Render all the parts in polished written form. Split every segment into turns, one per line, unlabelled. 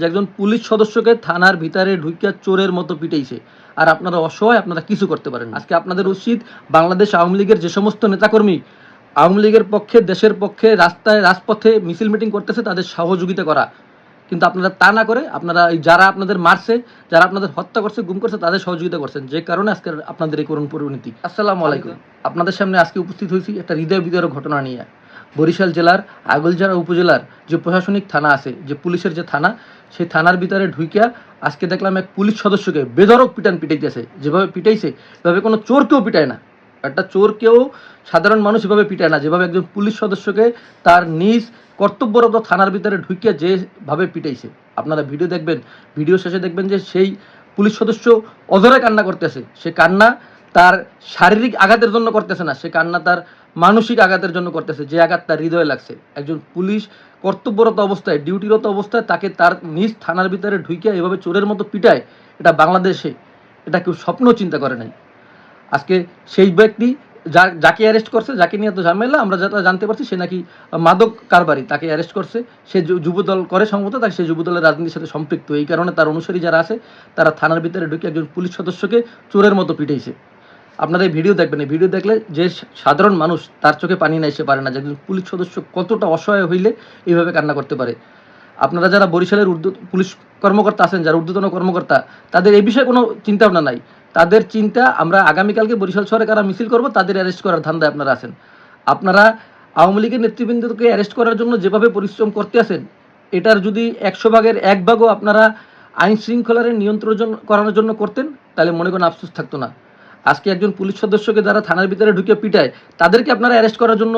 যে একজন পুলিশ সদস্যকে থানার ভিতরে ঢুকিয়া চোরের মতো পিটাইছে, আর আপনারা অসহায়, আপনারা কিছু করতে পারেন। আজকে আপনাদের উচিত বাংলাদেশ আওয়ামী লীগের যে সমস্ত নেতাকর্মী আওয়ামী লীগের পক্ষে, দেশের পক্ষে রাস্তায় রাজপথে মিছিল মিটিং করতেছে তাদের সহযোগিতা করা। কিন্তু আপনারা তা না করে আপনারা যারা আপনাদের মারছে, যারা আপনাদের হত্যা করছে, গুম করছে, তাদের সহযোগিতা করছেন, যে কারণে আজকে আপনাদের এই করুণ পরিণতি। আসসালামু আলাইকুম। আপনাদের সামনে আজকে উপস্থিত হয়েছি একটা হৃদয় বিদারক ঘটনা নিয়ে। বরিশাল জেলার আগলঝাড়া উপজেলার যে প্রশাসনিক থানা আছে, যে পুলিশের যে থানা, সেই থানার ভিতরে ঢুকিয়া আজকে দেখলাম এক পুলিশ সদস্যকে বেধড়ক পিটাইতেছে। যেভাবে পিটাইছে এভাবে কোনো চোরকেও পিটায় না। একটা চোরকেও সাধারণ মানুষ এভাবে পিটায় না, যেভাবে একজন পুলিশ সদস্যকে তার নিজ কর্তব্যরত থানার ভিতরে ঢুকিয়ে যেভাবে পিটাইছে। আপনারা ভিডিও দেখবেন, ভিডিও শেষে দেখবেন যে সেই পুলিশ সদস্য অধরে কান্না করতেছে। সে কান্না তার শারীরিক আঘাতের জন্য করতেছে না, সে কান্না তার মানসিক আঘাতের জন্য করতেছে, যে আঘাত তার হৃদয়ে লাগছে। একজন পুলিশ কর্তব্যরত অবস্থায়, ডিউটিরত অবস্থায় তাকে তার নিজ থানার ভিতরে ঢুকিয়ে এভাবে চোরের মতো পিটায়, এটা বাংলাদেশে এটা কেউ স্বপ্ন চিন্তা করে নাই। আজকে সেই ব্যক্তি যাকে অ্যারেস্ট করছে, যাকে নিয়ে তো ঝামেলা, আমরা যেটা জানতে পারছি সে নাকি মাদক কারবারি, তাকে অ্যারেস্ট করছে। সে যুবদল করে সম্ভবত, তাকে সেই যুবদলের রাজনীতির সাথে সম্পৃক্ত। এই কারণে তার অনুসারী যারা আছে তারা থানার ভিতরে ঢুকে একজন পুলিশ সদস্যকে চোরের মতো পিটাইছে। আপনারা এই ভিডিও দেখবেন, এই ভিডিও দেখলে যে সাধারণ মানুষ তার চোখে পানি না এসে পারে না যে একজন পুলিশ সদস্য কতটা অসহায় হইলে এইভাবে কান্না করতে পারে। আপনারা যারা বরিশালের পুলিশ কর্মকর্তা আছেন, যারা ঊর্ধ্বতন কর্মকর্তা, তাদের এই বিষয়ে কোনো চিন্তা ভাবনা নাই। তাদের চিন্তা আমরা আগামীকালকে বরিশাল শহরে কারা মিছিল করব তাদের অ্যারেস্ট করার ধান্দায় আপনারা আছেন। আপনারা আওয়ামী লীগের নেতৃবৃন্দকে অ্যারেস্ট করার জন্য যেভাবে পরিশ্রম করতে আছেন, এটার যদি 100 ভাগের 1 ভাগও আপনারা আইন শৃঙ্খলার নিয়ন্ত্রণ করানোর জন্য করতেন, তাহলে মনে কোনো আফসোস থাকতো না। আজকে একজন পুলিশ সদস্যকে যারা থানার ভিতরে ঢুকে পিটায়, তাদেরকে আপনারা অ্যারেস্ট করার জন্য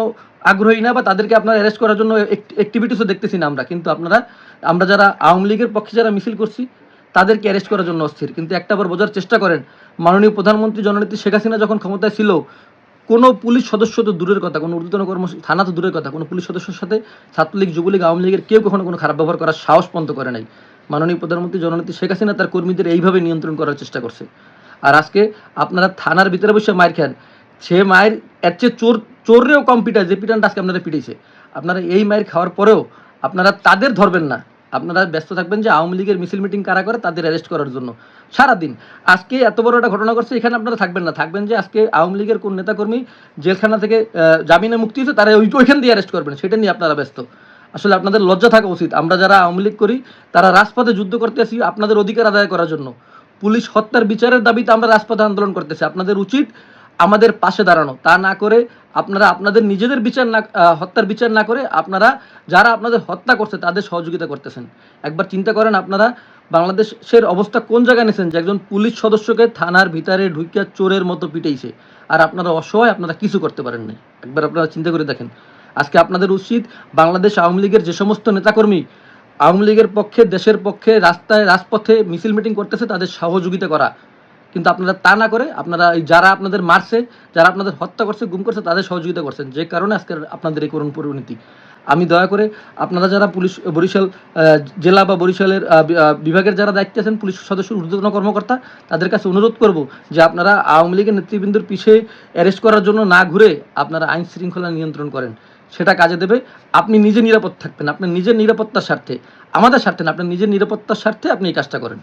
আগ্রহী না, বা তাদেরকে আপনারা অ্যারেস্ট করার জন্য অ্যাক্টিভিটিসও দেখতেছি না আমরা। কিন্তু আমরা যারা আওয়ামী লীগের পক্ষে যারা মিছিল করছি তাদেরকে অ্যারেস্ট করার জন্য অস্থির। কিন্তু একটা বার বোঝার চেষ্টা করেন, মাননীয় প্রধানমন্ত্রী জননেত্রী শেখ হাসিনা যখন ক্ষমতায় ছিল, কোনো পুলিশ সদস্য তো দূরের কথা, কোনো ঊর্ধ্বতন থানা তো দূরের কথা, কোনো পুলিশ সদস্যের সাথে ছাত্রলীগ, যুবলীগ, আওয়ামী লীগের কেউ কখনো কোনো খারাপ ব্যবহার করার সাহস পর্যন্ত করে নাই। মাননীয় প্রধানমন্ত্রী জননেত্রী শেখ হাসিনা তার কর্মীদের এইভাবে নিয়ন্ত্রণ করার চেষ্টা করছে। আর আজকে আপনারা থানার ভিতরে বসে মায়ের খান, সে মায়ের এর চেয়ে চোররেও কম পিটায় যে পিটানটা আজকে আপনারা পিটাইছে। আপনারা এই মায়ের খাওয়ার পরেও আপনারা তাদের ধরবেন না, আপনারা ব্যস্ত থাকবেন যে আওয়ামী লীগের মিছিল মিটিং কারা করে তাদের অ্যারেস্ট করার জন্য সারাদিন। আজকে এত বড় একটা ঘটনা করছে, এখানে আপনারা থাকবেন না, থাকবেন যে আজকে আওয়ামী লীগের কোন নেতাকর্মী জেলখানা থেকে জামিনে মুক্তি হয়েছে তারা ওইখান দিয়ে অ্যারেস্ট করবেন, সেটা নিয়ে আপনারা ব্যস্ত। আসলে আপনাদের লজ্জা থাকা উচিত। আমরা যারা আওয়ামী লীগ করি তারা রাজপথে যুদ্ধ করতে আসি আপনাদের অধিকার আদায় করার জন্য। পুলিশ হত্যার বিচারের দাবিতে আমরা রাজপথে আন্দোলন করতেছি। আপনাদের উচিত আমাদের পাশে দাঁড়ানো। তা না করে আপনারা আপনাদের নিজেদের হত্যার বিচার না করে আপনারা যারা আপনাদের হত্যা করছে তাদের সহযোগিতা করতেছেন। একবার চিন্তা করেন, আপনারা বাংলাদেশের অবস্থা কোন জায়গায় নিয়েছেন যে একজন পুলিশ সদস্যকে থানার ভিতরে ঢুকিয়া চোরের মতো পিটাইছে, আর আপনারা অসহায়, আপনারা কিছু করতে পারেন না। একবার আপনারা চিন্তা করে দেখেন। আজকে আপনাদের উচিত বাংলাদেশ আওয়ামী লীগের যে সমস্ত নেতাকর্মী আওয়ামী লীগের পক্ষে, দেশের পক্ষে রাস্তায় রাজপথে মিছিল মিটিং করতেছে তাদের সহযোগিতা করা। কিন্তু আপনারা তা না করে আপনারা যারা আপনাদের মারছে, যারা আপনাদের হত্যা করছে, গুম করছে, তাদের সহযোগিতা করছেন, যে কারণে আজকে আপনাদের এই করুণ পরিণতি। আমি দয়া করে আপনারা যারা পুলিশ বরিশাল জেলা বা বরিশালের বিভাগের যারা দায়িত্বে আছেন, পুলিশ সদস্য, ঊর্ধ্বতন কর্মকর্তা, তাদের কাছে অনুরোধ করব যে আপনারা আওয়ামী লীগের নেতৃবৃন্দর পিছিয়ে অ্যারেস্ট করার জন্য না ঘুরে আপনারা আইন শৃঙ্খলা নিয়ন্ত্রণ করেন, সেটা কাজে দেবে। আপনি নিজে নিরাপদ থাকবেন, আপনার নিজের নিরাপত্তার স্বার্থে, আমাদের স্বার্থে না, আপনার নিজের নিরাপত্তার স্বার্থে আপনি এই কাজটা করেন।